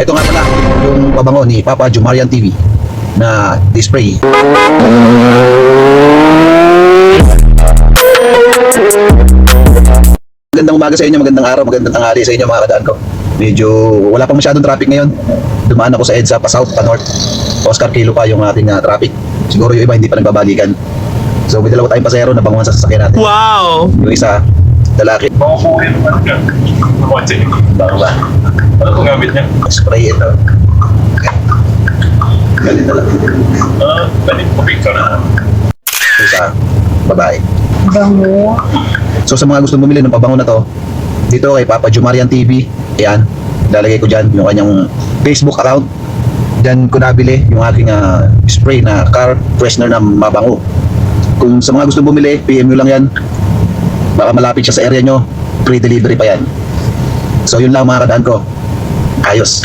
Ito nga pala, yung pabango ni Papa Jumarian TV na display. Magandang umaga sa inyo, magandang araw, magandang tanghali sa inyo mga kadaan ko. Medyo wala pang masyadong traffic ngayon. Dumaan ako sa EDSA pa south, pa north. Oscar Kilo pa yung ating traffic. Siguro yung iba hindi pa nagbabalikan. So may dalawa tayong pasahero na bangungan sa sasakyan natin. Wow! Yung isa, lalaki. Makukuha yung ano niya. Kotse. Bago ba? Ano itong gamit niya? Spray ito. Ganito lang. Pwede po picture na. Yung isa, babae. Bango. So sa mga gusto bumili ng pabango na to, dito kay Papa Jumarian TV, ayan, lalagay ko dyan yung kanyang Facebook account. Dyan ko nabili yung aking spray na car freshener na mabango. Kung sa mga gusto bumili, PM nyo lang yan. Baka malapit siya sa area nyo, free delivery pa yan. So yun lang mga kadaan ko. Ayos.